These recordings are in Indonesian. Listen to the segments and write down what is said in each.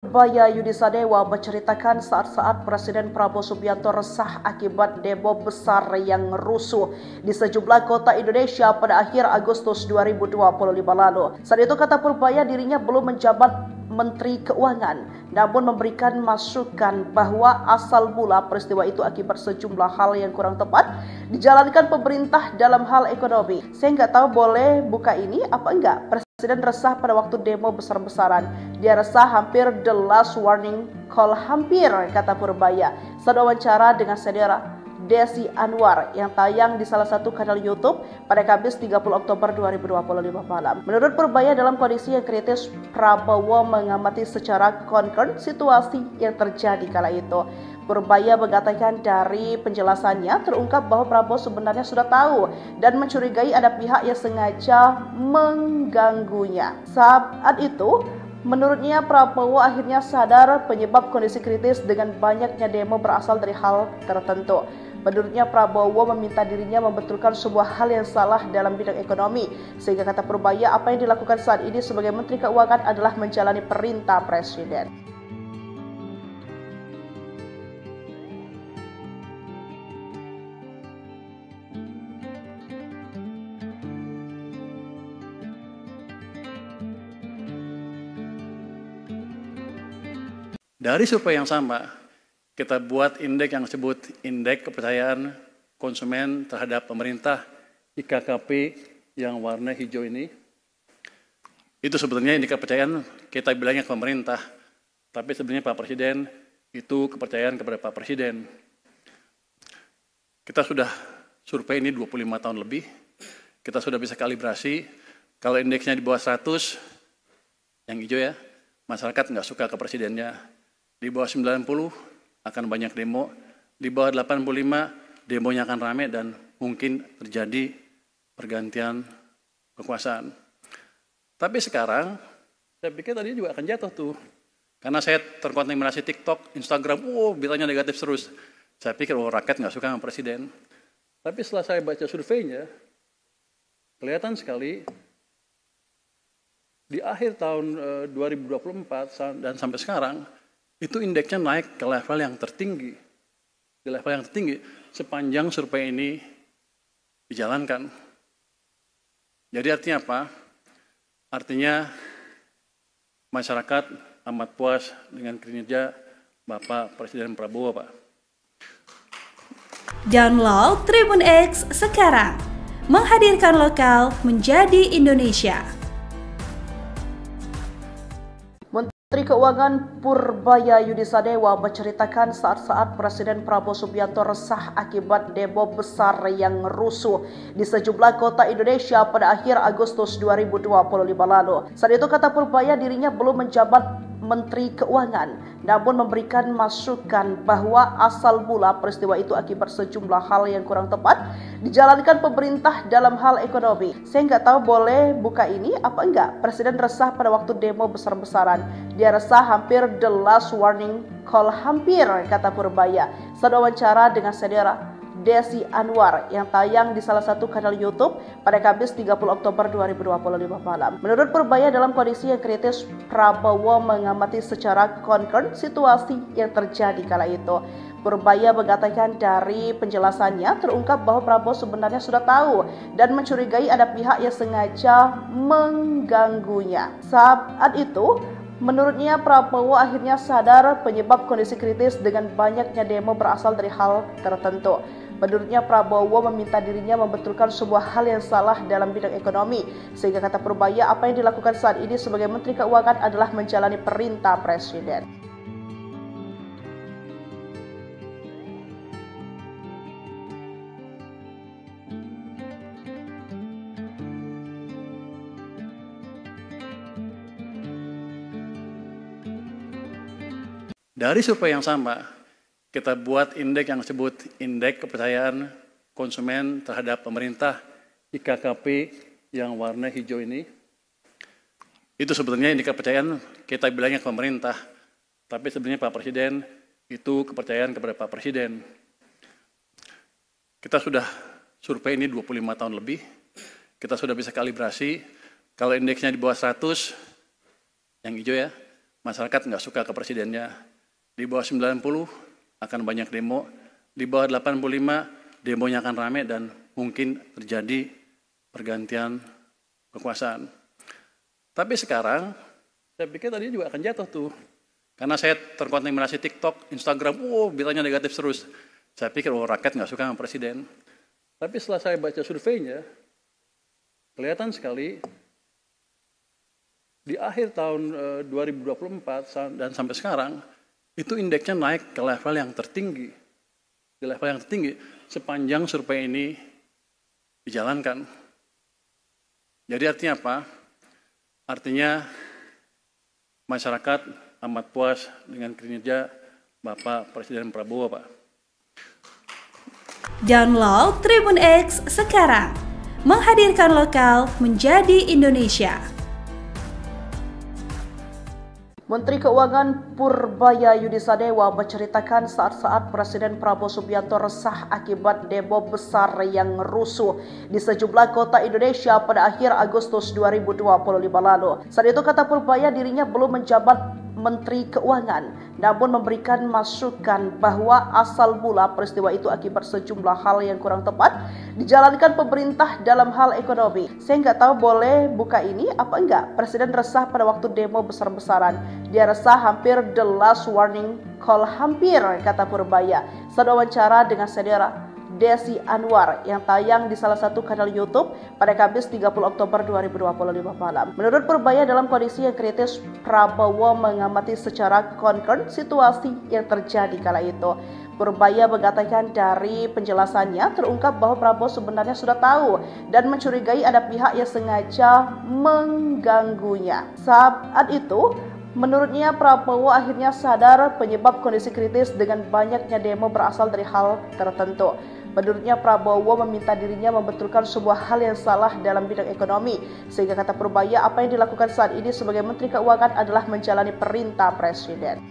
Purbaya Yudisadewa menceritakan saat-saat Presiden Prabowo Subianto resah akibat demo besar yang rusuh di sejumlah kota Indonesia pada akhir Agustus 2025 lalu. Saat itu kata Purbaya dirinya belum menjabat Menteri Keuangan, namun memberikan masukan bahwa asal mula peristiwa itu akibat sejumlah hal yang kurang tepat dijalankan pemerintah dalam hal ekonomi. Saya nggak tahu boleh buka ini apa enggak. Presiden resah pada waktu demo besar-besaran. Dia resah hampir the last warning call hampir, kata Purbaya saat wawancara dengan saudara Desi Anwar yang tayang di salah satu kanal YouTube pada Kamis 30 Oktober 2025 malam. Menurut Purbaya, dalam kondisi yang kritis, Prabowo mengamati secara konkret situasi yang terjadi kala itu. Purbaya mengatakan dari penjelasannya terungkap bahwa Prabowo sebenarnya sudah tahu dan mencurigai ada pihak yang sengaja mengganggunya. Saat itu, menurutnya Prabowo akhirnya sadar penyebab kondisi kritis dengan banyaknya demo berasal dari hal tertentu. Menurutnya Prabowo meminta dirinya membetulkan sebuah hal yang salah dalam bidang ekonomi, sehingga kata Purbaya apa yang dilakukan saat ini sebagai Menteri Keuangan adalah menjalani perintah Presiden. Dari survei yang sama, kita buat indeks yang disebut Indeks Kepercayaan Konsumen Terhadap Pemerintah, IKKP, yang warna hijau ini. Itu sebetulnya indeks kepercayaan kita bilangnya ke pemerintah, tapi sebenarnya Pak Presiden itu kepercayaan kepada Pak Presiden. Kita sudah survei ini 25 tahun lebih, kita sudah bisa kalibrasi. Kalau indeksnya di bawah 100, yang hijau ya, masyarakat nggak suka ke presidennya. Di bawah 90 akan banyak demo, di bawah 85 demonya akan ramai dan mungkin terjadi pergantian kekuasaan. Tapi sekarang, saya pikir tadi juga akan jatuh tuh. Karena saya terkontaminasi TikTok, Instagram, beritanya negatif terus. Saya pikir, rakyat nggak suka sama presiden. Tapi setelah saya baca surveinya, kelihatan sekali di akhir tahun 2024 dan sampai sekarang, itu indeksnya naik ke level yang tertinggi. Di level yang tertinggi sepanjang survei ini dijalankan. Jadi artinya apa? Artinya masyarakat amat puas dengan kinerja Bapak Presiden Prabowo, Pak. Download Tribun X sekarang. Menghadirkan lokal menjadi Indonesia. Menteri Keuangan Purbaya Yudisadewa menceritakan saat-saat Presiden Prabowo Subianto resah akibat demo besar yang rusuh di sejumlah kota Indonesia pada akhir Agustus 2025 lalu. Saat itu kata Purbaya dirinya belum menjabat Menteri Keuangan, namun memberikan masukan bahwa asal mula peristiwa itu akibat sejumlah hal yang kurang tepat dijalankan pemerintah dalam hal ekonomi. Saya nggak tahu boleh buka ini apa enggak. Presiden resah pada waktu demo besar-besaran. Dia resah hampir the last warning call hampir, kata Purbaya saat wawancara dengan saudara Desi Anwar yang tayang di salah satu kanal YouTube pada Kamis 30 Oktober 2025 malam. Menurut Purbaya, dalam kondisi yang kritis, Prabowo mengamati secara konkret situasi yang terjadi kala itu. Purbaya mengatakan dari penjelasannya terungkap bahwa Prabowo sebenarnya sudah tahu dan mencurigai ada pihak yang sengaja mengganggunya. Saat itu, menurutnya Prabowo akhirnya sadar penyebab kondisi kritis dengan banyaknya demo berasal dari hal tertentu. Menurutnya Prabowo meminta dirinya membetulkan sebuah hal yang salah dalam bidang ekonomi, sehingga kata Purbaya apa yang dilakukan saat ini sebagai Menteri Keuangan adalah menjalani perintah Presiden. Dari survei yang sama, kita buat indeks yang disebut Indeks Kepercayaan Konsumen Terhadap Pemerintah, IKKP, yang warna hijau ini. Itu sebetulnya indeks kepercayaan kita bilangnya ke pemerintah, tapi sebenarnya Pak Presiden itu kepercayaan kepada Pak Presiden. Kita sudah survei ini 25 tahun lebih, kita sudah bisa kalibrasi. Kalau indeksnya di bawah 100, yang hijau ya, masyarakat nggak suka ke presidennya. Di bawah 90 akan banyak demo, di bawah 85 demonya akan ramai dan mungkin terjadi pergantian kekuasaan. Tapi sekarang, saya pikir tadi juga akan jatuh tuh. Karena saya terkontaminasi TikTok, Instagram, beritanya negatif terus. Saya pikir, rakyat nggak suka sama presiden. Tapi setelah saya baca surveinya, kelihatan sekali di akhir tahun 2024 dan sampai sekarang, itu indeksnya naik ke level yang tertinggi. Di level yang tertinggi sepanjang survei ini dijalankan. Jadi artinya apa? Artinya masyarakat amat puas dengan kinerja Bapak Presiden Prabowo, Pak. Download Tribun X sekarang, menghadirkan lokal menjadi Indonesia. Menteri Keuangan Purbaya Yudisadewa menceritakan saat-saat Presiden Prabowo Subianto resah akibat demo besar yang rusuh di sejumlah kota Indonesia pada akhir Agustus 2025 lalu. Saat itu kata Purbaya dirinya belum menjabat Menteri Keuangan, namun memberikan masukan bahwa asal mula peristiwa itu akibat sejumlah hal yang kurang tepat dijalankan pemerintah dalam hal ekonomi. Saya nggak tahu boleh buka ini apa enggak. Presiden resah pada waktu demo besar-besaran. Dia resah hampir the last warning call hampir, kata Purbaya saat wawancara dengan saudara Desi Anwar yang tayang di salah satu kanal YouTube pada Kamis 30 Oktober 2025 malam. Menurut Purbaya, dalam kondisi yang kritis, Prabowo mengamati secara konkret situasi yang terjadi kala itu. Purbaya mengatakan dari penjelasannya terungkap bahwa Prabowo sebenarnya sudah tahu dan mencurigai ada pihak yang sengaja mengganggunya. Saat itu, menurutnya Prabowo akhirnya sadar penyebab kondisi kritis dengan banyaknya demo berasal dari hal tertentu. Menurutnya Prabowo meminta dirinya membetulkan sebuah hal yang salah dalam bidang ekonomi, sehingga kata Purbaya apa yang dilakukan saat ini sebagai Menteri Keuangan adalah menjalani perintah Presiden.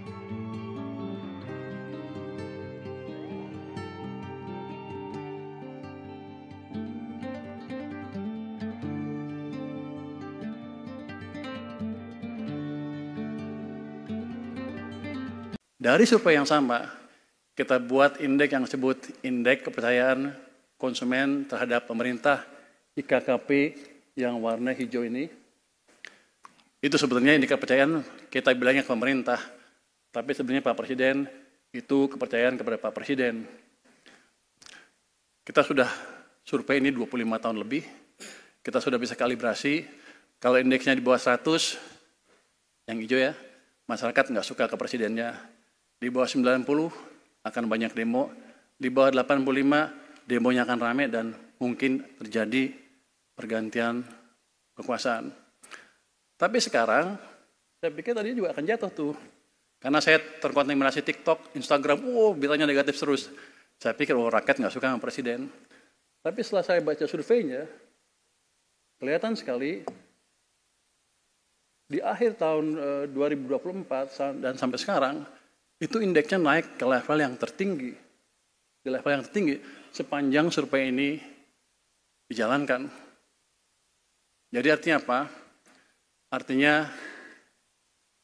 Dari survei yang sama, kita buat indeks yang disebut indeks kepercayaan konsumen terhadap pemerintah IKKP yang warna hijau ini. Itu sebetulnya indeks kepercayaan kita bilangnya ke pemerintah, tapi sebenarnya Pak Presiden itu kepercayaan kepada Pak Presiden. Kita sudah survei ini 25 tahun lebih, kita sudah bisa kalibrasi. Kalau indeksnya di bawah 100, yang hijau ya, masyarakat nggak suka ke presidennya. Di bawah 90 akan banyak demo, di bawah 85 demonya akan ramai dan mungkin terjadi pergantian kekuasaan. Tapi sekarang, saya pikir tadi juga akan jatuh tuh. Karena saya terkontaminasi TikTok, Instagram, beritanya negatif terus. Saya pikir, rakyat nggak suka sama presiden. Tapi setelah saya baca surveinya, kelihatan sekali di akhir tahun 2024 dan sampai sekarang, itu indeksnya naik ke level yang tertinggi. Di level yang tertinggi sepanjang survei ini dijalankan. Jadi artinya apa? Artinya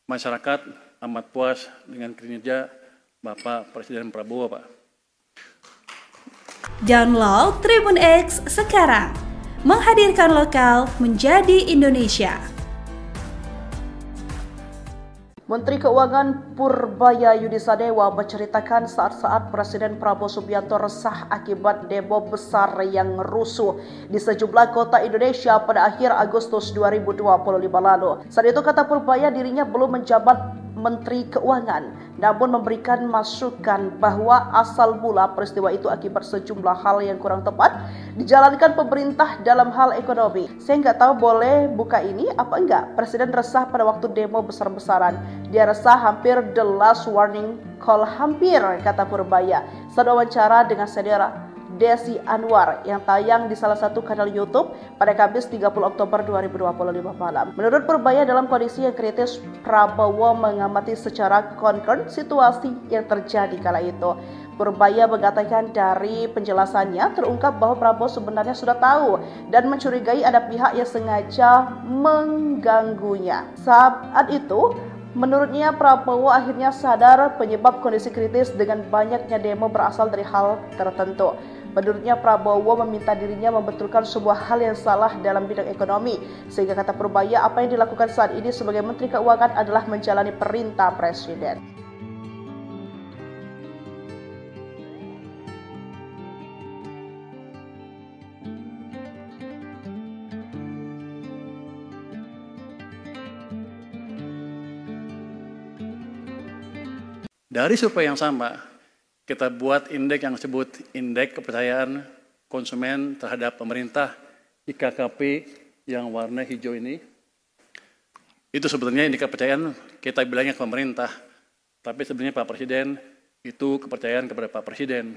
masyarakat amat puas dengan kinerja Bapak Presiden Prabowo, Pak. Download Tribun X sekarang, menghadirkan lokal menjadi Indonesia. Menteri Keuangan Purbaya Yudisadewa menceritakan saat-saat Presiden Prabowo Subianto resah akibat demo besar yang rusuh di sejumlah kota Indonesia pada akhir Agustus 2025 lalu. Saat itu kata Purbaya dirinya belum menjabat Menteri Keuangan, namun memberikan masukan bahwa asal mula peristiwa itu akibat sejumlah hal yang kurang tepat dijalankan pemerintah dalam hal ekonomi. Saya nggak tahu boleh buka ini apa enggak. Presiden resah pada waktu demo besar-besaran. Dia resah hampir the last warning call hampir, kata Purbaya saat wawancara dengan saudara Desi Anwar yang tayang di salah satu kanal YouTube pada Kamis 30 Oktober 2025 malam. Menurut Purbaya, dalam kondisi yang kritis, Prabowo mengamati secara konkret situasi yang terjadi kala itu. Purbaya mengatakan dari penjelasannya terungkap bahwa Prabowo sebenarnya sudah tahu dan mencurigai ada pihak yang sengaja mengganggunya. Saat itu, Menurutnya, Prabowo akhirnya sadar penyebab kondisi kritis dengan banyaknya demo berasal dari hal tertentu. Menurutnya, Prabowo meminta dirinya membetulkan sebuah hal yang salah dalam bidang ekonomi, sehingga kata Purbaya apa yang dilakukan saat ini sebagai Menteri Keuangan adalah menjalani perintah Presiden. Dari survei yang sama, kita buat indeks yang disebut Indeks Kepercayaan Konsumen Terhadap Pemerintah, IKKP, yang warna hijau ini. Itu sebetulnya indeks kepercayaan kita bilangnya ke pemerintah, tapi sebenarnya Pak Presiden itu kepercayaan kepada Pak Presiden.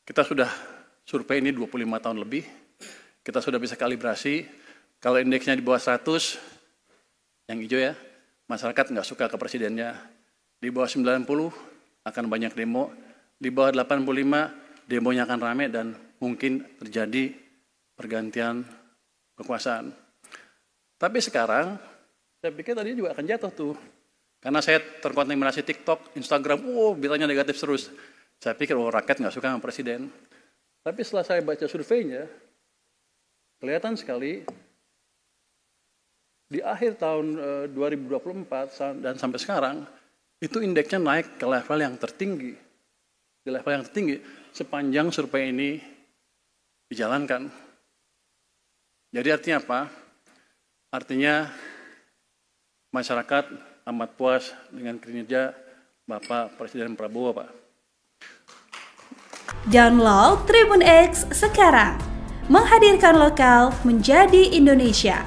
Kita sudah survei ini 25 tahun lebih, kita sudah bisa kalibrasi, kalau indeksnya di bawah 100, yang hijau ya, masyarakat nggak suka ke presidennya. Di bawah 90 akan banyak demo, di bawah 85 demonya akan ramai dan mungkin terjadi pergantian kekuasaan. Tapi sekarang, saya pikir tadi juga akan jatuh tuh. Karena saya terkontaminasi TikTok, Instagram, beritanya negatif terus. Saya pikir, rakyat nggak suka sama presiden. Tapi setelah saya baca surveinya, kelihatan sekali di akhir tahun 2024 dan sampai sekarang, itu indeksnya naik ke level yang tertinggi. Di level yang tertinggi sepanjang survei ini dijalankan. Jadi artinya apa? Artinya masyarakat amat puas dengan kinerja Bapak Presiden Prabowo, Pak. Download Tribun X sekarang. Menghadirkan lokal menjadi Indonesia.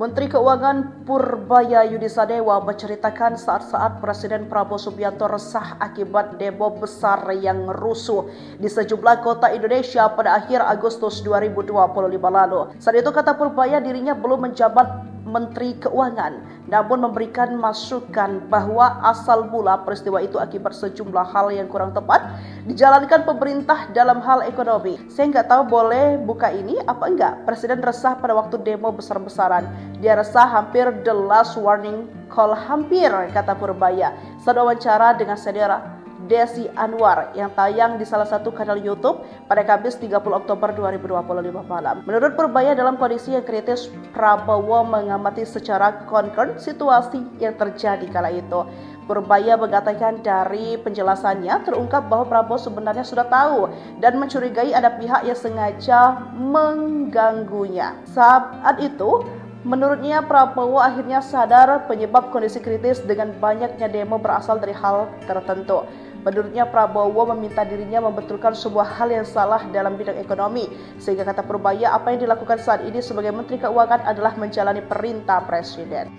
Menteri Keuangan Purbaya Yudisadewa menceritakan saat-saat Presiden Prabowo Subianto resah akibat demo besar yang rusuh di sejumlah kota Indonesia pada akhir Agustus 2025 lalu. Saat itu kata Purbaya dirinya belum menjabat Menteri Keuangan, namun memberikan masukan bahwa asal mula peristiwa itu akibat sejumlah hal yang kurang tepat dijalankan pemerintah dalam hal ekonomi. Saya nggak tahu boleh buka ini apa enggak. Presiden resah pada waktu demo besar-besaran. Dia resah hampir the last warning call hampir, kata Purbaya saat wawancara dengan saudara Desi Anwar yang tayang di salah satu kanal YouTube pada Kamis 30 Oktober 2025 malam. Menurut Purbaya, dalam kondisi yang kritis, Prabowo mengamati secara konkret situasi yang terjadi kala itu. Purbaya mengatakan dari penjelasannya terungkap bahwa Prabowo sebenarnya sudah tahu dan mencurigai ada pihak yang sengaja mengganggunya. Saat itu, menurutnya Prabowo akhirnya sadar penyebab kondisi kritis dengan banyaknya demo berasal dari hal tertentu. Menurutnya Prabowo meminta dirinya membetulkan sebuah hal yang salah dalam bidang ekonomi, sehingga kata Purbaya apa yang dilakukan saat ini sebagai Menteri Keuangan adalah menjalani perintah Presiden.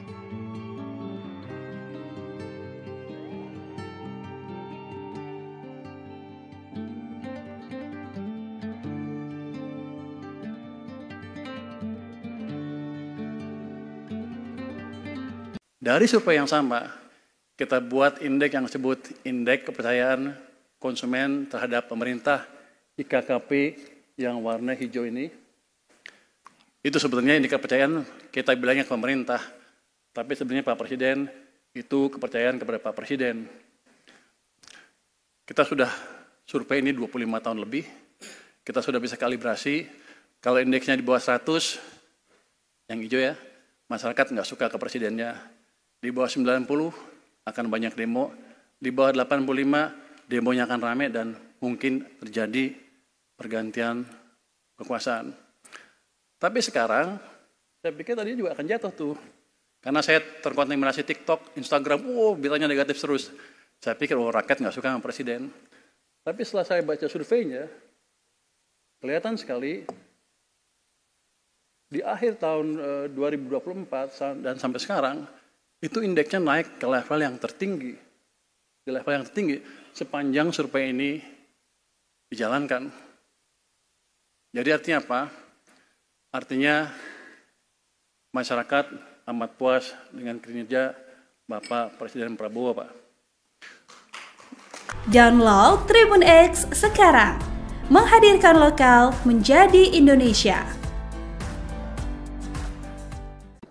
Dari survei yang sama, kita buat indeks yang disebut Indeks Kepercayaan Konsumen Terhadap Pemerintah, IKKP, yang warna hijau ini. Itu sebetulnya indeks kepercayaan kita bilangnya ke pemerintah, tapi sebenarnya Pak Presiden itu kepercayaan kepada Pak Presiden. Kita sudah survei ini 25 tahun lebih, kita sudah bisa kalibrasi, kalau indeksnya di bawah 100, yang hijau ya, masyarakat nggak suka ke presidennya. Di bawah 90 akan banyak demo, di bawah 85 demonya akan ramai dan mungkin terjadi pergantian kekuasaan. Tapi sekarang, saya pikir tadi juga akan jatuh tuh. Karena saya terkontaminasi TikTok, Instagram, beritanya negatif terus. Saya pikir, rakyat nggak suka sama presiden. Tapi setelah saya baca surveinya, kelihatan sekali di akhir tahun 2024 dan sampai sekarang, itu indeksnya naik ke level yang tertinggi. Di level yang tertinggi sepanjang survei ini dijalankan. Jadi artinya apa? Artinya masyarakat amat puas dengan kinerja Bapak Presiden Prabowo, Pak. Download Tribun X sekarang. Menghadirkan lokal menjadi Indonesia.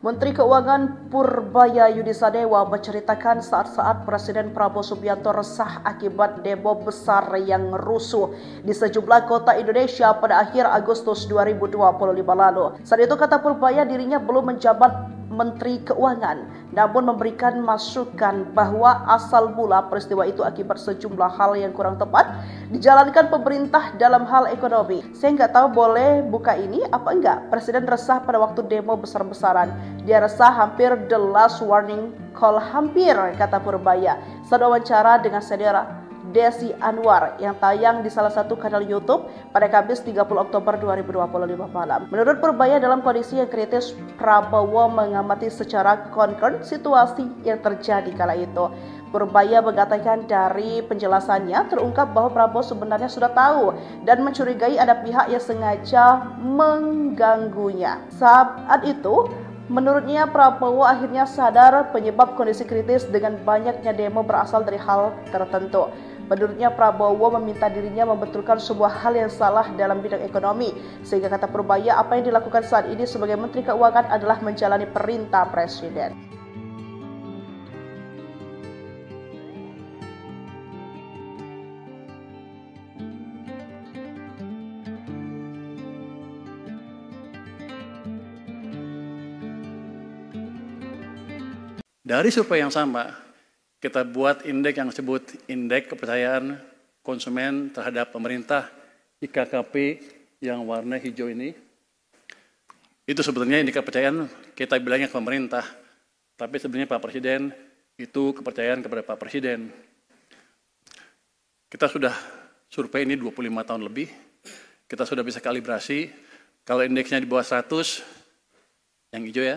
Menteri Keuangan Purbaya Yudisadewa menceritakan saat-saat Presiden Prabowo Subianto resah akibat demo besar yang rusuh di sejumlah kota Indonesia pada akhir Agustus 2025 lalu. Saat itu kata Purbaya dirinya belum menjabat Menteri Keuangan, namun memberikan masukan bahwa asal mula peristiwa itu akibat sejumlah hal yang kurang tepat dijalankan pemerintah dalam hal ekonomi. Saya nggak tahu boleh buka ini apa enggak. Presiden resah pada waktu demo besar-besaran. Dia resah hampir the last warning call hampir, kata Purbaya saat wawancara dengan saudara Desi Anwar yang tayang di salah satu kanal YouTube pada Kamis 30 Oktober 2025 malam. Menurut Purbaya, dalam kondisi yang kritis, Prabowo mengamati secara concern situasi yang terjadi kala itu. Purbaya mengatakan dari penjelasannya terungkap bahwa Prabowo sebenarnya sudah tahu dan mencurigai ada pihak yang sengaja mengganggunya. Saat itu, menurutnya Prabowo akhirnya sadar penyebab kondisi kritis dengan banyaknya demo berasal dari hal tertentu. Menurutnya Prabowo meminta dirinya membetulkan sebuah hal yang salah dalam bidang ekonomi. Sehingga kata Purbaya, apa yang dilakukan saat ini sebagai Menteri Keuangan adalah menjalani perintah Presiden. Dari survei yang sama, kita buat indeks yang disebut Indeks Kepercayaan Konsumen Terhadap Pemerintah, IKKP, yang warna hijau ini. Itu sebetulnya indeks kepercayaan kita bilangnya ke pemerintah, tapi sebenarnya Pak Presiden itu kepercayaan kepada Pak Presiden. Kita sudah survei ini 25 tahun lebih, kita sudah bisa kalibrasi. Kalau indeksnya di bawah 100, yang hijau ya,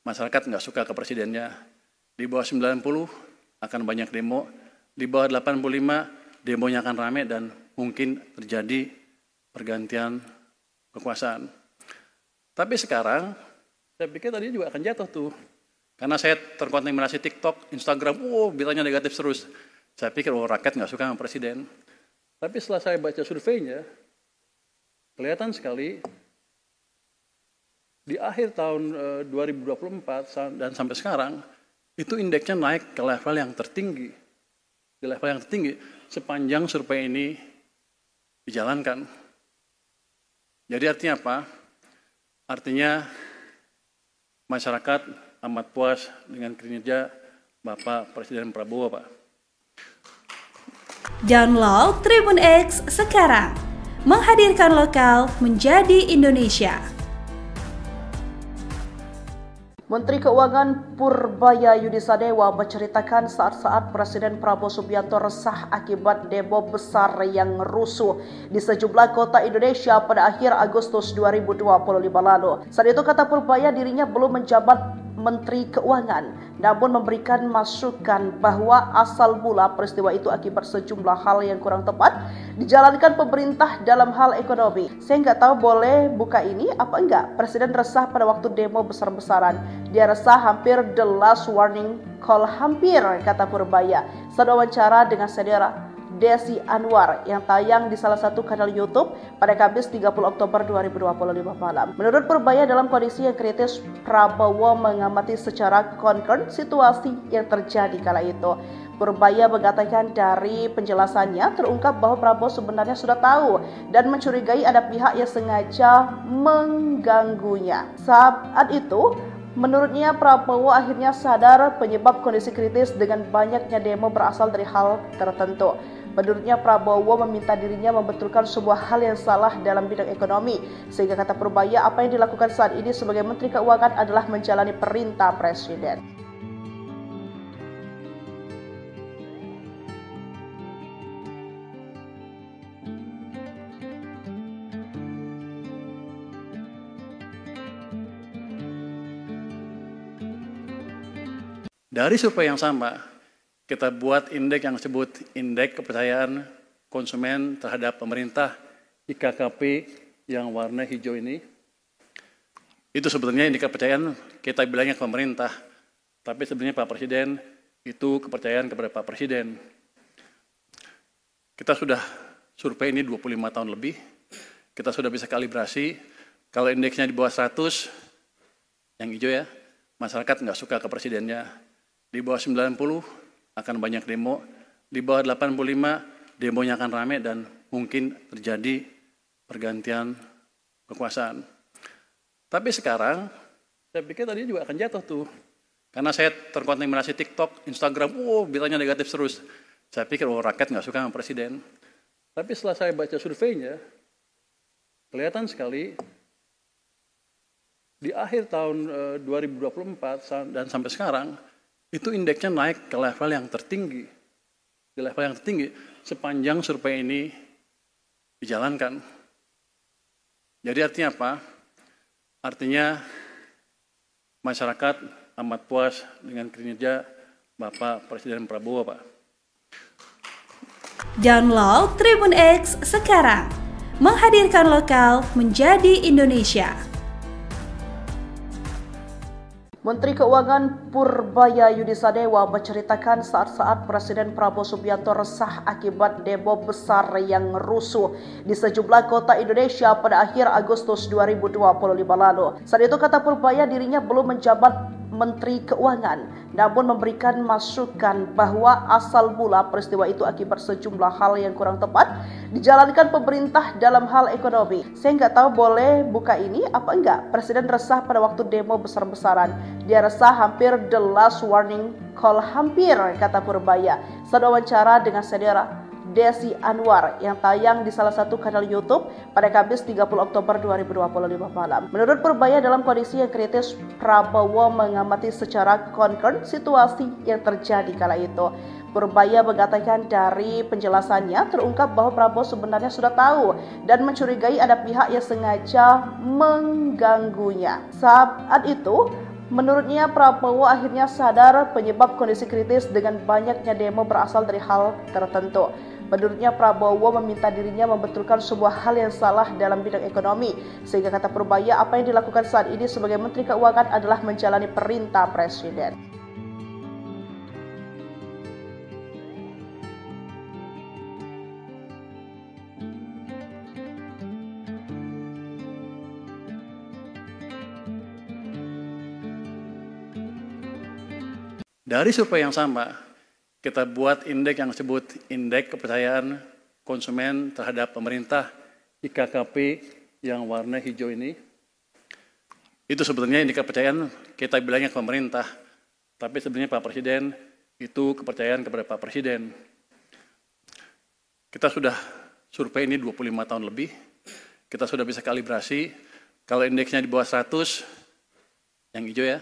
masyarakat nggak suka ke presidennya. Di bawah 90 akan banyak demo, di bawah 85 demonya akan ramai dan mungkin terjadi pergantian kekuasaan. Tapi sekarang, saya pikir tadi juga akan jatuh tuh. Karena saya terkontaminasi TikTok, Instagram, beritanya negatif terus. Saya pikir, rakyat nggak suka sama presiden. Tapi setelah saya baca surveinya, kelihatan sekali di akhir tahun 2024 dan sampai sekarang, itu indeksnya naik ke level yang tertinggi. Di level yang tertinggi sepanjang survei ini dijalankan. Jadi artinya apa? Artinya masyarakat amat puas dengan kinerja Bapak Presiden Prabowo, Pak. Download Tribun X sekarang. Menghadirkan lokal menjadi Indonesia. Menteri Keuangan Purbaya Yudisadewa menceritakan saat-saat Presiden Prabowo Subianto resah akibat demo besar yang rusuh di sejumlah kota Indonesia pada akhir Agustus 2025 lalu. Saat itu kata Purbaya dirinya belum menjabat Menteri Keuangan, namun memberikan masukan bahwa asal mula peristiwa itu akibat sejumlah hal yang kurang tepat dijalankan pemerintah dalam hal ekonomi. Saya nggak tahu boleh buka ini apa enggak. Presiden resah pada waktu demo besar-besaran. Dia resah hampir the last warning call hampir, kata Purbaya saat wawancara dengan saudara Desi Anwar yang tayang di salah satu kanal YouTube pada Kamis 30 Oktober 2025 malam. Menurut Purbaya, dalam kondisi yang kritis, Prabowo mengamati secara concern situasi yang terjadi kala itu. Purbaya mengatakan dari penjelasannya terungkap bahwa Prabowo sebenarnya sudah tahu dan mencurigai ada pihak yang sengaja mengganggunya. Saat itu, menurutnya Prabowo akhirnya sadar penyebab kondisi kritis dengan banyaknya demo berasal dari hal tertentu. Menurutnya Prabowo meminta dirinya membetulkan sebuah hal yang salah dalam bidang ekonomi. Sehingga kata Purbaya, apa yang dilakukan saat ini sebagai Menteri Keuangan adalah menjalani perintah Presiden. Dari survei yang sama, kita buat indeks yang disebut Indeks Kepercayaan Konsumen Terhadap Pemerintah, IKKP, yang warna hijau ini. Itu sebetulnya indeks kepercayaan kita bilangnya ke pemerintah, tapi sebenarnya Pak Presiden itu kepercayaan kepada Pak Presiden. Kita sudah survei ini 25 tahun lebih, kita sudah bisa kalibrasi. Kalau indeksnya di bawah 100, yang hijau ya, masyarakat nggak suka ke presidennya. Di bawah 90 akan banyak demo, di bawah 85 demonya akan ramai dan mungkin terjadi pergantian kekuasaan. Tapi sekarang, saya pikir tadi juga akan jatuh tuh. Karena saya terkontaminasi TikTok, Instagram, beritanya negatif terus. Saya pikir, rakyat nggak suka sama presiden. Tapi setelah saya baca surveinya, kelihatan sekali, di akhir tahun 2024 dan sampai sekarang, itu indeksnya naik ke level yang tertinggi. Di level yang tertinggi, sepanjang survei ini dijalankan. Jadi artinya apa? Artinya masyarakat amat puas dengan kinerja Bapak Presiden Prabowo, Pak. Download Tribun X sekarang, menghadirkan lokal menjadi Indonesia. Menteri Keuangan Purbayayudi Sadewa menceritakan saat-saat Presiden Prabowo Subianto resah akibat demo besar yang rusuh di sejumlah kota Indonesia pada akhir Agustus 2025 lalu. Saat itu kata Purbaya dirinya belum menjabat Menteri Keuangan, namun memberikan masukan bahwa asal mula peristiwa itu akibat sejumlah hal yang kurang tepat dijalankan pemerintah dalam hal ekonomi. Saya nggak tahu boleh buka ini apa enggak. Presiden resah pada waktu demo besar-besaran. Dia resah hampir the last warning call hampir, kata Purbaya saat wawancara dengan saudara Desi Anwar yang tayang di salah satu kanal YouTube pada Kamis 30 Oktober 2025 malam. Menurut Purbaya, dalam kondisi yang kritis, Prabowo mengamati secara concern situasi yang terjadi kala itu. Purbaya mengatakan dari penjelasannya terungkap bahwa Prabowo sebenarnya sudah tahu dan mencurigai ada pihak yang sengaja mengganggunya. Saat itu, menurutnya Prabowo akhirnya sadar penyebab kondisi kritis dengan banyaknya demo berasal dari hal tertentu. Menurutnya Prabowo meminta dirinya membetulkan sebuah hal yang salah dalam bidang ekonomi. Sehingga kata Purbaya, apa yang dilakukan saat ini sebagai Menteri Keuangan adalah menjalani perintah Presiden. Dari survei yang sama, kita buat indeks yang disebut Indeks Kepercayaan Konsumen Terhadap Pemerintah, IKKP, yang warna hijau ini. Itu sebetulnya indeks kepercayaan kita bilangnya ke pemerintah, tapi sebenarnya Pak Presiden itu kepercayaan kepada Pak Presiden. Kita sudah survei ini 25 tahun lebih, kita sudah bisa kalibrasi, kalau indeksnya di bawah 100, yang hijau ya,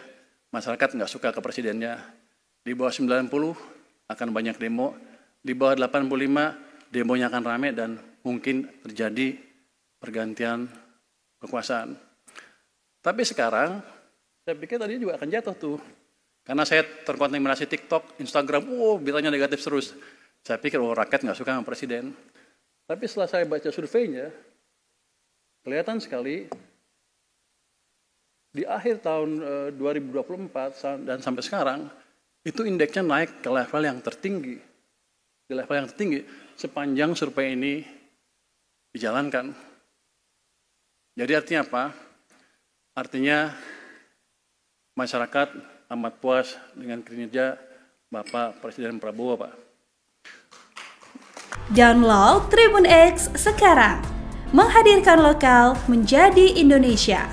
masyarakat nggak suka ke presidennya. Di bawah 90 akan banyak demo, di bawah 85 demonya akan ramai dan mungkin terjadi pergantian kekuasaan. Tapi sekarang, saya pikir tadi juga akan jatuh tuh. Karena saya terkontaminasi TikTok, Instagram, beritanya negatif terus. Saya pikir, rakyat nggak suka sama presiden. Tapi setelah saya baca surveinya, kelihatan sekali, di akhir tahun 2024 dan sampai sekarang, itu indeksnya naik ke level yang tertinggi. Di level yang tertinggi, sepanjang survei ini dijalankan. Jadi artinya apa? Artinya masyarakat amat puas dengan kinerja Bapak Presiden Prabowo, Pak. Download Tribun X sekarang, menghadirkan lokal menjadi Indonesia.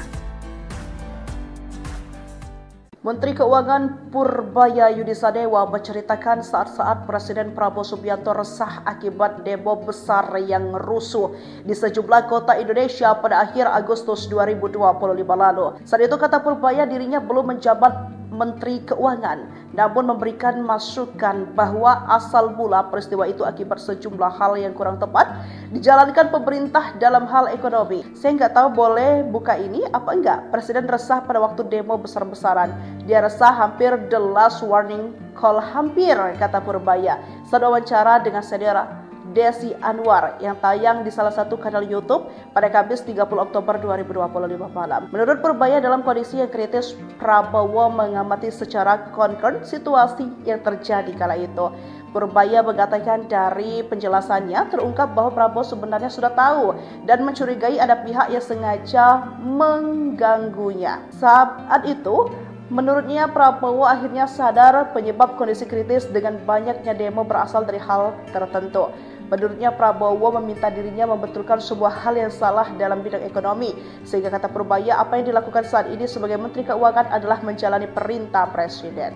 Menteri Keuangan Purbayayudi Sadewa menceritakan saat-saat Presiden Prabowo Subianto resah akibat demo besar yang rusuh di sejumlah kota Indonesia pada akhir Agustus 2025 lalu. Saat itu kata Purbaya dirinya belum menjabat Menteri Keuangan, namun memberikan masukan bahwa asal mula peristiwa itu akibat sejumlah hal yang kurang tepat dijalankan pemerintah dalam hal ekonomi. Saya nggak tahu boleh buka ini apa enggak. Presiden resah pada waktu demo besar-besaran. Dia resah hampir the last warning call hampir, kata Purbaya saat wawancara dengan saudara Desi Anwar yang tayang di salah satu kanal YouTube pada Kamis 30 Oktober 2025 malam. Menurut Purbaya, dalam kondisi yang kritis, Prabowo mengamati secara concern situasi yang terjadi kala itu. Purbaya mengatakan dari penjelasannya terungkap bahwa Prabowo sebenarnya sudah tahu dan mencurigai ada pihak yang sengaja mengganggunya. Saat itu, Menurutnya, Prabowo akhirnya sadar penyebab kondisi kritis dengan banyaknya demo berasal dari hal tertentu. Menurutnya, Prabowo meminta dirinya membetulkan sebuah hal yang salah dalam bidang ekonomi, sehingga kata Purbaya apa yang dilakukan saat ini sebagai Menteri Keuangan adalah menjalani perintah Presiden.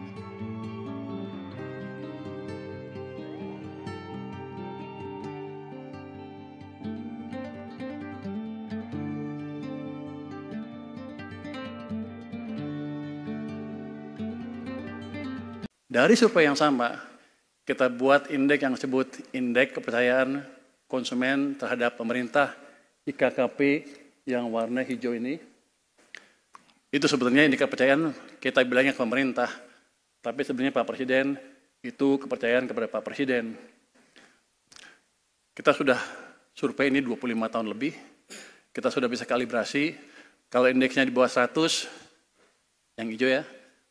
Dari survei yang sama, kita buat indeks yang disebut Indeks Kepercayaan Konsumen Terhadap Pemerintah IKKP yang warna hijau ini. Itu sebetulnya indeks kepercayaan kita bilangnya ke pemerintah, tapi sebenarnya Pak Presiden itu kepercayaan kepada Pak Presiden. Kita sudah survei ini 25 tahun lebih, kita sudah bisa kalibrasi. Kalau indeksnya di bawah 100, yang hijau ya,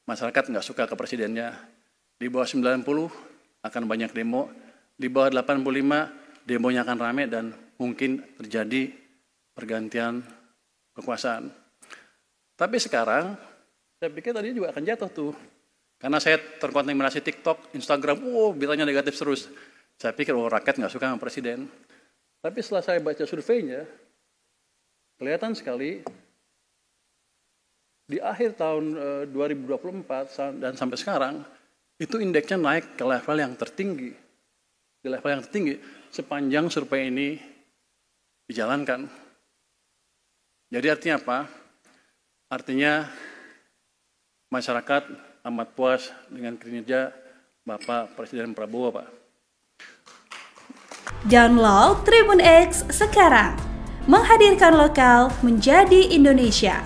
masyarakat nggak suka ke presidennya. Di bawah 90 akan banyak demo, di bawah 85 demonya akan ramai dan mungkin terjadi pergantian kekuasaan. Tapi sekarang, saya pikir tadi juga akan jatuh tuh. Karena saya terkontaminasi TikTok, Instagram, beritanya negatif terus. Saya pikir, rakyat nggak suka sama presiden. Tapi setelah saya baca surveinya, kelihatan sekali, di akhir tahun 2024 dan sampai sekarang, itu indeksnya naik ke level yang tertinggi. Di level yang tertinggi sepanjang survei ini dijalankan. Jadi artinya apa? Artinya masyarakat amat puas dengan kinerja Bapak Presiden Prabowo, Pak. Download Tribun X sekarang. Menghadirkan lokal menjadi Indonesia.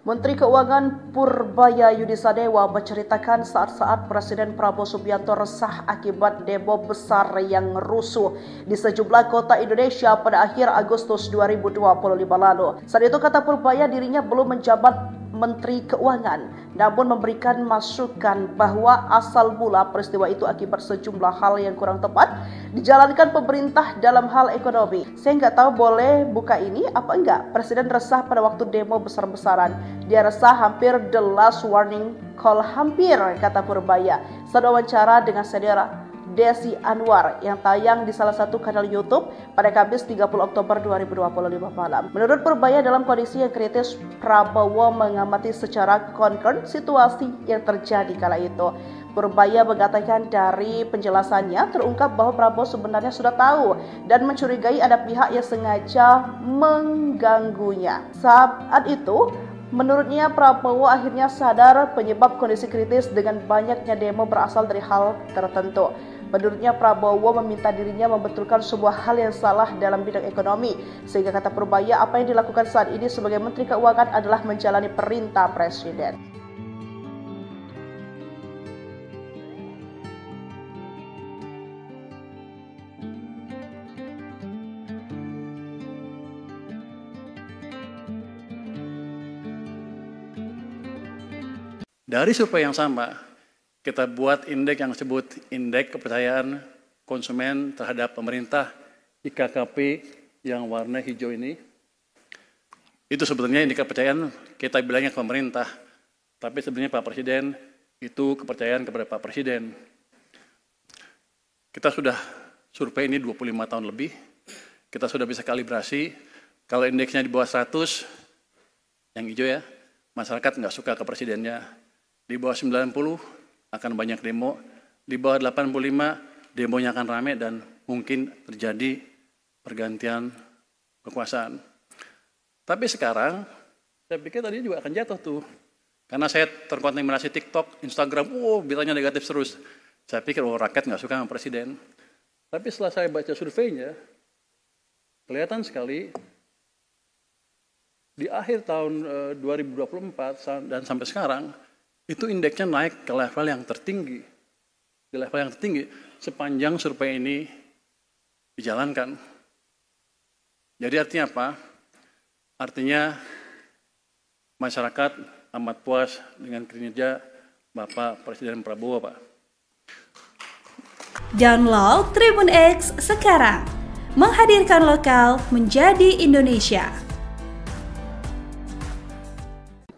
Menteri Keuangan Purbaya Yudisadewa menceritakan saat-saat Presiden Prabowo Subianto resah akibat demo besar yang rusuh di sejumlah kota Indonesia pada akhir Agustus 2025 lalu. Saat itu kata Purbaya dirinya belum menjabat Menteri Keuangan, namun memberikan masukan bahwa asal mula peristiwa itu akibat sejumlah hal yang kurang tepat dijalankan pemerintah dalam hal ekonomi. Saya nggak tahu boleh buka ini apa enggak. Presiden resah pada waktu demo besar-besaran. Dia resah hampir the last warning call hampir, kata Purbaya saat wawancara dengan saudara Desi Anwar yang tayang di salah satu kanal YouTube pada Kamis 30 Oktober 2025 malam. Menurut Purbaya, dalam kondisi yang kritis, Prabowo mengamati secara concern situasi yang terjadi kala itu. Purbaya mengatakan dari penjelasannya terungkap bahwa Prabowo sebenarnya sudah tahu dan mencurigai ada pihak yang sengaja mengganggunya. Saat itu, menurutnya Prabowo akhirnya sadar penyebab kondisi kritis dengan banyaknya demo berasal dari hal tertentu. Menurutnya Prabowo meminta dirinya membetulkan sebuah hal yang salah dalam bidang ekonomi, sehingga kata Purbaya apa yang dilakukan saat ini sebagai Menteri Keuangan adalah menjalani perintah Presiden. Dari survei yang sama, kita buat indeks yang disebut Indeks Kepercayaan Konsumen Terhadap Pemerintah IKKP yang warna hijau ini. Itu sebetulnya indeks kepercayaan kita bilangnya ke pemerintah, tapi sebenarnya Pak Presiden itu kepercayaan kepada Pak Presiden. Kita sudah survei ini 25 tahun lebih, kita sudah bisa kalibrasi. Kalau indeksnya di bawah 100, yang hijau ya, masyarakat nggak suka ke presidennya. Di bawah 90 akan banyak demo, di bawah 85 demonya akan ramai dan mungkin terjadi pergantian kekuasaan. Tapi sekarang, saya pikir tadi juga akan jatuh tuh. Karena saya terkontaminasi TikTok, Instagram, beritanya negatif terus. Saya pikir, rakyat nggak suka sama presiden. Tapi setelah saya baca surveinya, kelihatan sekali, di akhir tahun 2024 dan sampai sekarang, itu indeksnya naik ke level yang tertinggi. Di level yang tertinggi sepanjang survei ini dijalankan. Jadi artinya apa? Artinya masyarakat amat puas dengan kinerja Bapak Presiden Prabowo, Pak. Download Tribun X sekarang. Menghadirkan lokal menjadi Indonesia.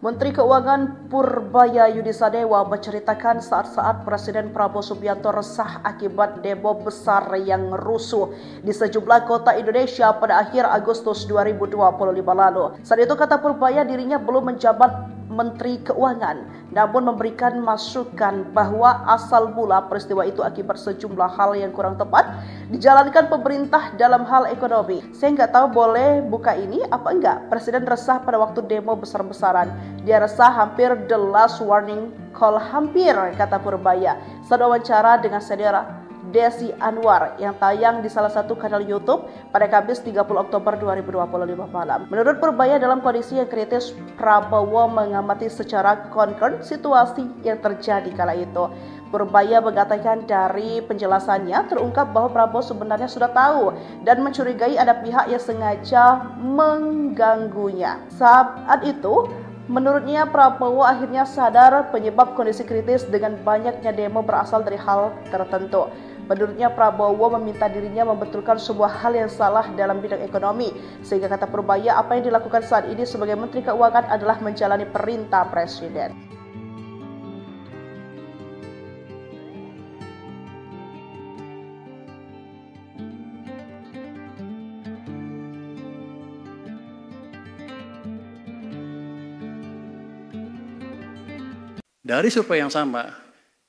Menteri Keuangan Purbaya Yudisadewa menceritakan saat-saat Presiden Prabowo Subianto resah akibat demo besar yang rusuh di sejumlah kota Indonesia pada akhir Agustus 2025 lalu. Saat itu kata Purbaya dirinya belum menjabat Menteri Keuangan, namun memberikan masukan bahwa asal mula peristiwa itu akibat sejumlah hal yang kurang tepat dijalankan pemerintah dalam hal ekonomi. Saya nggak tahu boleh buka ini apa enggak. Presiden resah pada waktu demo besar-besaran. Dia resah hampir the last warning call hampir, kata Purbaya saat wawancara dengan saudara Desi Anwar yang tayang di salah satu kanal YouTube pada Kamis 30 Oktober 2025 malam. Menurut Purbaya, dalam kondisi yang kritis, Prabowo mengamati secara concern situasi yang terjadi kala itu. Purbaya mengatakan dari penjelasannya terungkap bahwa Prabowo sebenarnya sudah tahu dan mencurigai ada pihak yang sengaja mengganggunya. Saat itu, menurutnya Prabowo akhirnya sadar penyebab kondisi kritis dengan banyaknya demo berasal dari hal tertentu. Menurutnya Prabowo meminta dirinya membetulkan sebuah hal yang salah dalam bidang ekonomi, sehingga kata Purbaya apa yang dilakukan saat ini sebagai Menteri Keuangan adalah menjalani perintah Presiden. Dari survei yang sama,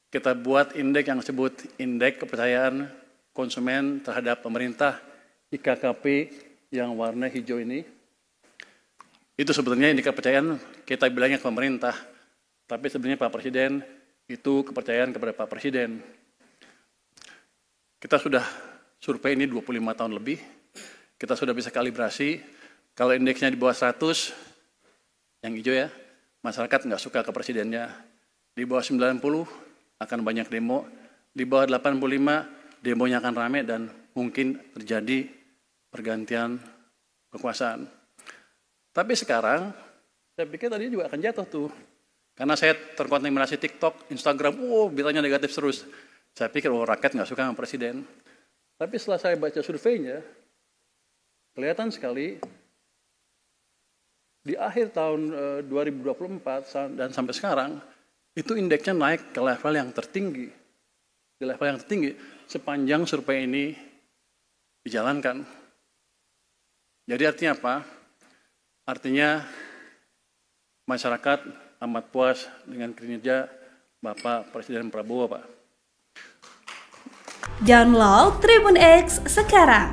kita buat indeks yang disebut Indeks Kepercayaan Konsumen Terhadap Pemerintah, IKKP, yang warna hijau ini. Itu sebetulnya indeks kepercayaan kita bilangnya ke pemerintah, tapi sebenarnya Pak Presiden itu kepercayaan kepada Pak Presiden. Kita sudah survei ini 25 tahun lebih, kita sudah bisa kalibrasi. Kalau indeksnya di bawah 100, yang hijau ya, masyarakat nggak suka ke presidennya. Di bawah 90 akan banyak demo, di bawah 85 demonya akan ramai dan mungkin terjadi pergantian kekuasaan. Tapi sekarang, saya pikir tadi juga akan jatuh tuh. Karena saya terkontaminasi TikTok, Instagram, beritanya negatif terus. Saya pikir, rakyat nggak suka sama presiden. Tapi setelah saya baca surveinya, kelihatan sekali, di akhir tahun 2024 dan sampai sekarang, itu indeksnya naik ke level yang tertinggi. Di level yang tertinggi sepanjang survei ini dijalankan. Jadi artinya apa? Artinya masyarakat amat puas dengan kinerja Bapak Presiden Prabowo, Pak. Download Tribun X sekarang.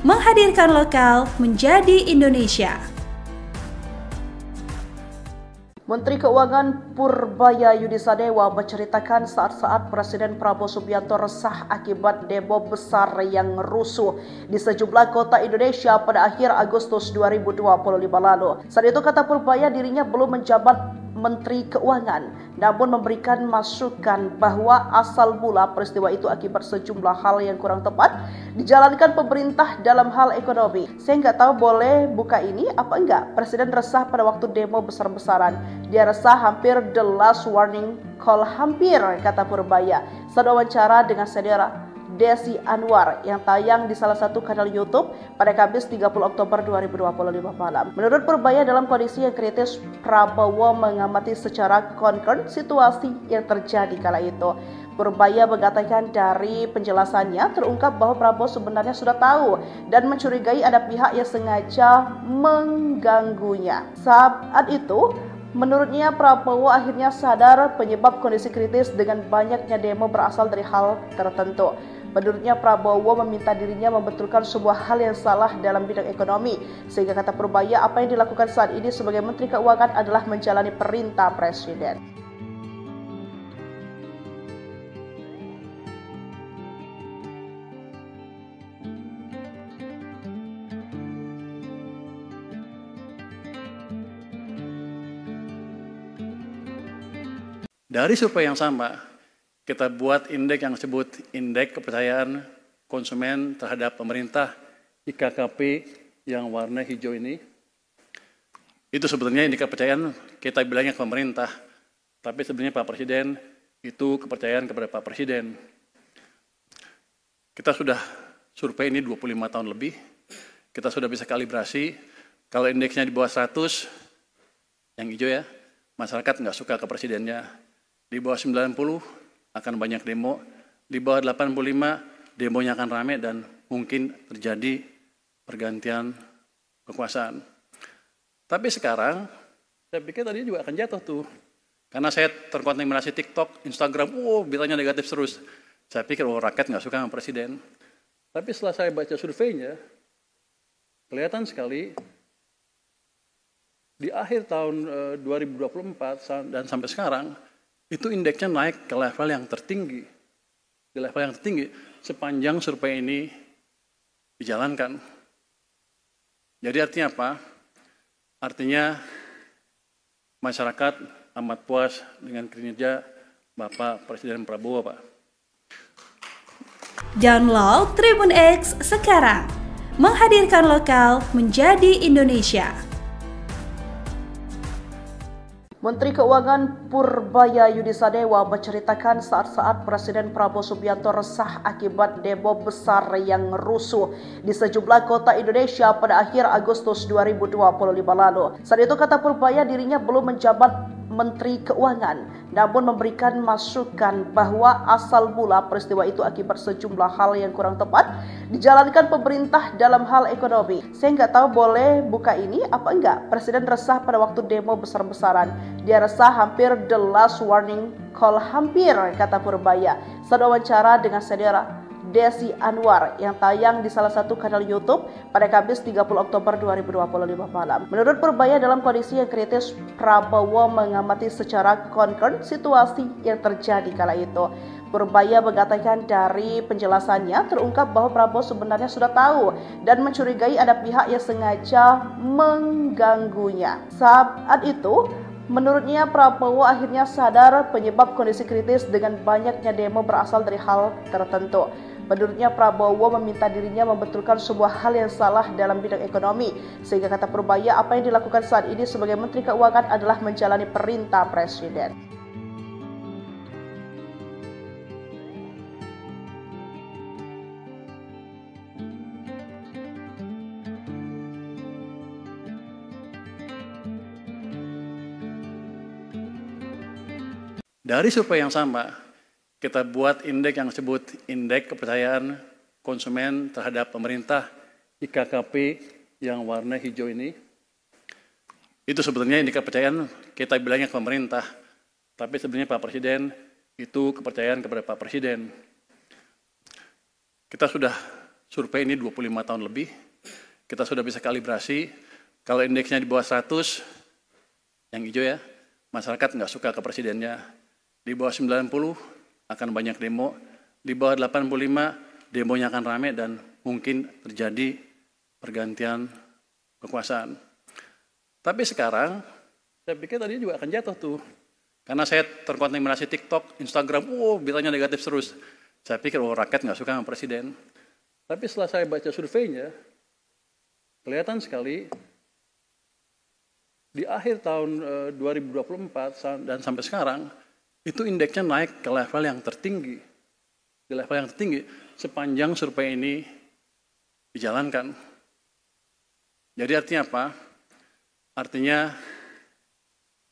Menghadirkan lokal menjadi Indonesia. Menteri Keuangan Purbaya Yudisadewa menceritakan saat-saat Presiden Prabowo Subianto resah akibat demo besar yang rusuh di sejumlah kota Indonesia pada akhir Agustus 2025 lalu. Saat itu kata Purbaya dirinya belum menjabat Menteri Keuangan, namun memberikan masukan bahwa asal mula peristiwa itu akibat sejumlah hal yang kurang tepat dijalankan pemerintah dalam hal ekonomi. Saya nggak tahu boleh buka ini apa enggak. Presiden resah pada waktu demo besar-besaran. Dia resah hampir the last warning call hampir, kata Purbaya saat wawancara dengan saudara Desi Anwar yang tayang di salah satu kanal YouTube pada Kamis 30 Oktober 2025 malam. Menurut Purbaya, dalam kondisi yang kritis, Prabowo mengamati secara concern situasi yang terjadi kala itu. Purbaya mengatakan dari penjelasannya terungkap bahwa Prabowo sebenarnya sudah tahu dan mencurigai ada pihak yang sengaja mengganggunya. Saat itu, menurutnya Prabowo akhirnya sadar penyebab kondisi kritis dengan banyaknya demo berasal dari hal tertentu. Menurutnya Prabowo meminta dirinya membetulkan sebuah hal yang salah dalam bidang ekonomi, sehingga kata Purbaya apa yang dilakukan saat ini sebagai Menteri Keuangan adalah menjalani perintah Presiden. Dari survei yang sama, kita buat indeks yang disebut Indeks Kepercayaan Konsumen Terhadap Pemerintah, IKKP, yang warna hijau ini. Itu sebetulnya indeks kepercayaan kita bilangnya ke pemerintah, tapi sebenarnya Pak Presiden itu kepercayaan kepada Pak Presiden. Kita sudah survei ini 25 tahun lebih, kita sudah bisa kalibrasi. Kalau indeksnya di bawah 100, yang hijau ya, masyarakat nggak suka ke presidennya. Di bawah 90 akan banyak demo, di bawah 85 demonya akan ramai dan mungkin terjadi pergantian kekuasaan. Tapi sekarang, saya pikir tadi juga akan jatuh tuh. Karena saya terkontaminasi TikTok, Instagram, beritanya negatif terus. Saya pikir, rakyat nggak suka sama presiden. Tapi setelah saya baca surveinya, kelihatan sekali di akhir tahun 2024 dan sampai sekarang, itu indeksnya naik ke level yang tertinggi. Di level yang tertinggi sepanjang survei ini dijalankan. Jadi artinya apa? Artinya masyarakat amat puas dengan kinerja Bapak Presiden Prabowo, Pak. Download Tribun X sekarang. Menghadirkan lokal menjadi Indonesia. Menteri Keuangan Purbaya Yudisadewa menceritakan saat-saat Presiden Prabowo Subianto resah akibat demo besar yang rusuh di sejumlah kota Indonesia pada akhir Agustus 2025 lalu. Saat itu kata Purbaya dirinya belum menjabat Menteri Keuangan, namun memberikan masukan bahwa asal mula peristiwa itu akibat sejumlah hal yang kurang tepat dijalankan pemerintah dalam hal ekonomi. Saya nggak tahu boleh buka ini apa enggak. Presiden resah pada waktu demo besar-besaran. Dia resah hampir the last warning call hampir, kata Purbaya saat wawancara dengan saudara Desi Anwar yang tayang di salah satu kanal YouTube pada Kamis 30 Oktober 2025 malam. Menurut Purbaya, dalam kondisi yang kritis, Prabowo mengamati secara concern situasi yang terjadi kala itu. Purbaya mengatakan dari penjelasannya terungkap bahwa Prabowo sebenarnya sudah tahu dan mencurigai ada pihak yang sengaja mengganggunya. Saat itu, menurutnya Prabowo akhirnya sadar penyebab kondisi kritis dengan banyaknya demo berasal dari hal tertentu. Menurutnya Prabowo meminta dirinya membetulkan sebuah hal yang salah dalam bidang ekonomi. Sehingga kata Purbaya, apa yang dilakukan saat ini sebagai Menteri Keuangan adalah menjalani perintah Presiden. Dari survei yang sama, kita buat indeks yang disebut Indeks Kepercayaan Konsumen Terhadap Pemerintah, IKKP, yang warna hijau ini. Itu sebetulnya indeks kepercayaan kita bilangnya ke pemerintah, tapi sebenarnya Pak Presiden itu kepercayaan kepada Pak Presiden. Kita sudah survei ini 25 tahun lebih, kita sudah bisa kalibrasi. Kalau indeksnya di bawah 100, yang hijau ya, masyarakat nggak suka ke presidennya. Di bawah 90 akan banyak demo, di bawah 85 demonya akan ramai dan mungkin terjadi pergantian kekuasaan. Tapi sekarang, saya pikir tadi juga akan jatuh tuh. Karena saya terkontaminasi TikTok, Instagram, beritanya negatif terus. Saya pikir, rakyat nggak suka sama presiden. Tapi setelah saya baca surveinya, kelihatan sekali di akhir tahun 2024 dan sampai sekarang, itu indeksnya naik ke level yang tertinggi. Di level yang tertinggi sepanjang survei ini dijalankan. Jadi artinya apa? Artinya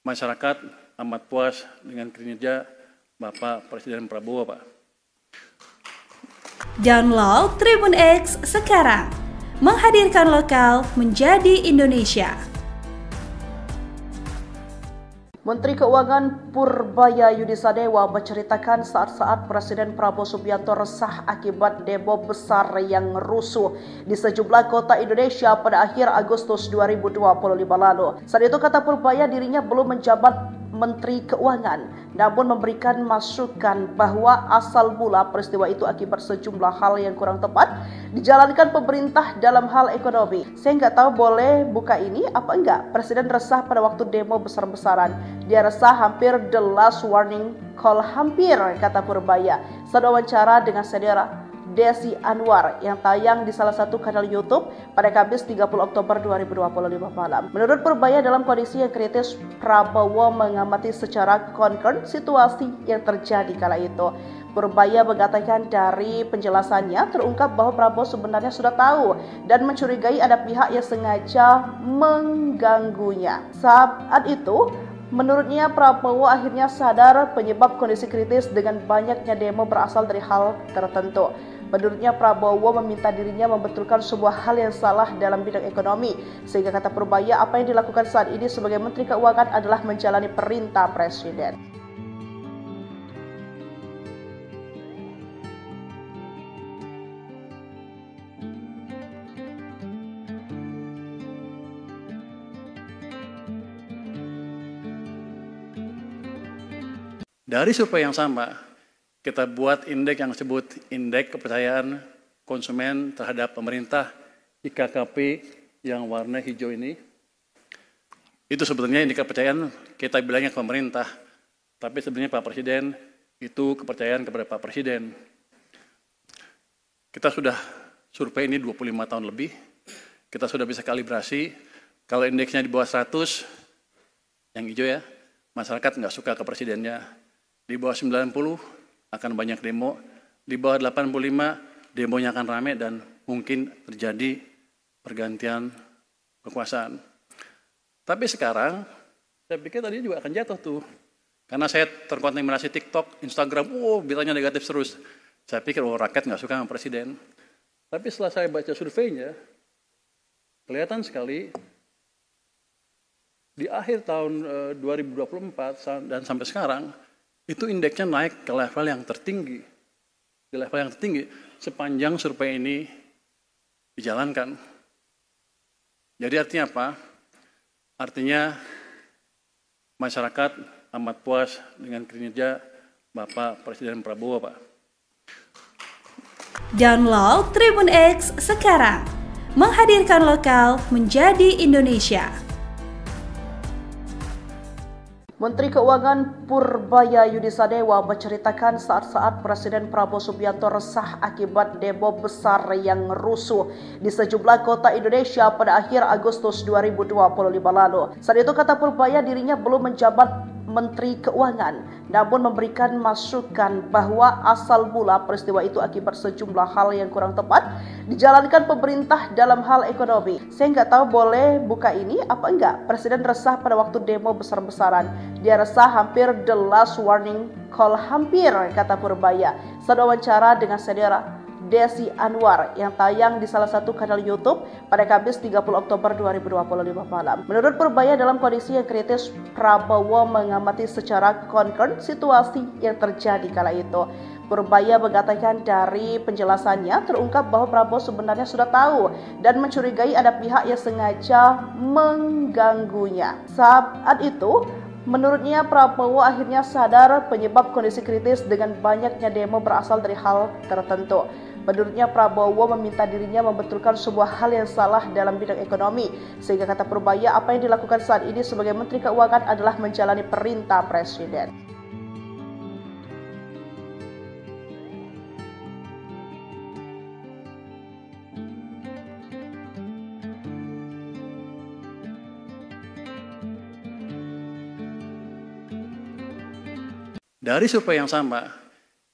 masyarakat amat puas dengan kinerja Bapak Presiden Prabowo, Pak. Download Tribun X sekarang. Menghadirkan lokal menjadi Indonesia. Menteri Keuangan Purbaya Yudisadewa menceritakan saat-saat Presiden Prabowo Subianto resah akibat demo besar yang rusuh di sejumlah kota Indonesia pada akhir Agustus 2025 lalu. Saat itu kata Purbaya dirinya belum menjabat Menteri Keuangan, namun memberikan masukan bahwa asal mula peristiwa itu akibat sejumlah hal yang kurang tepat dijalankan pemerintah dalam hal ekonomi. Saya nggak tahu boleh buka ini apa enggak. Presiden resah pada waktu demo besar-besaran. Dia resah hampir the last warning call hampir, kata Purbaya saat wawancara dengan saudara Desi Anwar yang tayang di salah satu kanal YouTube pada Kamis 30 Oktober 2025 malam. Menurut Purbaya, dalam kondisi yang kritis, Prabowo mengamati secara concern situasi yang terjadi kala itu. Purbaya mengatakan dari penjelasannya terungkap bahwa Prabowo sebenarnya sudah tahu dan mencurigai ada pihak yang sengaja mengganggunya. Saat itu, Menurutnya, Prabowo akhirnya sadar penyebab kondisi kritis dengan banyaknya demo berasal dari hal tertentu. Menurutnya, Prabowo meminta dirinya membetulkan sebuah hal yang salah dalam bidang ekonomi, sehingga kata Purbaya apa yang dilakukan saat ini sebagai Menteri Keuangan adalah menjalani perintah Presiden. Dari survei yang sama, kita buat indeks yang disebut Indeks Kepercayaan Konsumen Terhadap Pemerintah IKKP yang warna hijau ini. Itu sebetulnya indeks kepercayaan kita bilangnya ke pemerintah, tapi sebenarnya Pak Presiden itu kepercayaan kepada Pak Presiden. Kita sudah survei ini 25 tahun lebih, kita sudah bisa kalibrasi. Kalau indeksnya di bawah 100, yang hijau ya, masyarakat nggak suka ke presidennya. Di bawah 90 akan banyak demo, di bawah 85 demonya akan ramai dan mungkin terjadi pergantian kekuasaan. Tapi sekarang, saya pikir tadi juga akan jatuh tuh. Karena saya terkontaminasi TikTok, Instagram, beritanya negatif terus. Saya pikir, rakyat nggak suka sama presiden. Tapi setelah saya baca surveinya, kelihatan sekali di akhir tahun 2024 dan sampai sekarang, itu indeksnya naik ke level yang tertinggi. Di level yang tertinggi sepanjang survei ini dijalankan. Jadi artinya apa? Artinya masyarakat amat puas dengan kinerja Bapak Presiden Prabowo, Pak. Download Tribun X sekarang. Menghadirkan lokal menjadi Indonesia. Menteri Keuangan Purbaya Yudisadewa menceritakan saat-saat Presiden Prabowo Subianto resah akibat demo besar yang rusuh di sejumlah kota Indonesia pada akhir Agustus 2025 lalu. Saat itu kata Purbaya dirinya belum menjabat Menteri Keuangan, namun memberikan masukan bahwa asal mula peristiwa itu akibat sejumlah hal yang kurang tepat dijalankan pemerintah dalam hal ekonomi. Saya nggak tahu boleh buka ini apa enggak. Presiden resah pada waktu demo besar-besaran. Dia resah hampir the last warning call hampir, kata Purbaya saat wawancara dengan saudara Desi Anwar yang tayang di salah satu kanal YouTube pada Kamis 30 Oktober 2025 malam. Menurut Purbaya, dalam kondisi yang kritis, Prabowo mengamati secara konkret situasi yang terjadi kala itu. Purbaya mengatakan dari penjelasannya terungkap bahwa Prabowo sebenarnya sudah tahu dan mencurigai ada pihak yang sengaja mengganggunya. Saat itu, menurutnya Prabowo akhirnya sadar penyebab kondisi kritis dengan banyaknya demo berasal dari hal tertentu. Menurutnya Prabowo meminta dirinya membetulkan sebuah hal yang salah dalam bidang ekonomi, sehingga kata Purbaya apa yang dilakukan saat ini sebagai Menteri Keuangan adalah menjalani perintah Presiden. Dari survei yang sama,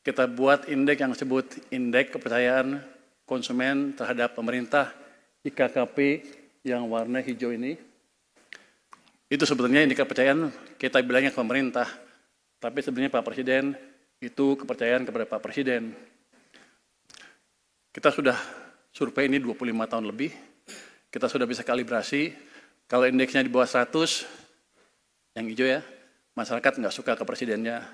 kita buat indeks yang disebut Indeks Kepercayaan Konsumen Terhadap Pemerintah IKKP yang warna hijau ini. Itu sebetulnya indeks kepercayaan kita bilangnya ke pemerintah, tapi sebenarnya Pak Presiden itu kepercayaan kepada Pak Presiden. Kita sudah survei ini 25 tahun lebih, kita sudah bisa kalibrasi. Kalau indeksnya di bawah 100, yang hijau ya, masyarakat nggak suka ke presidennya.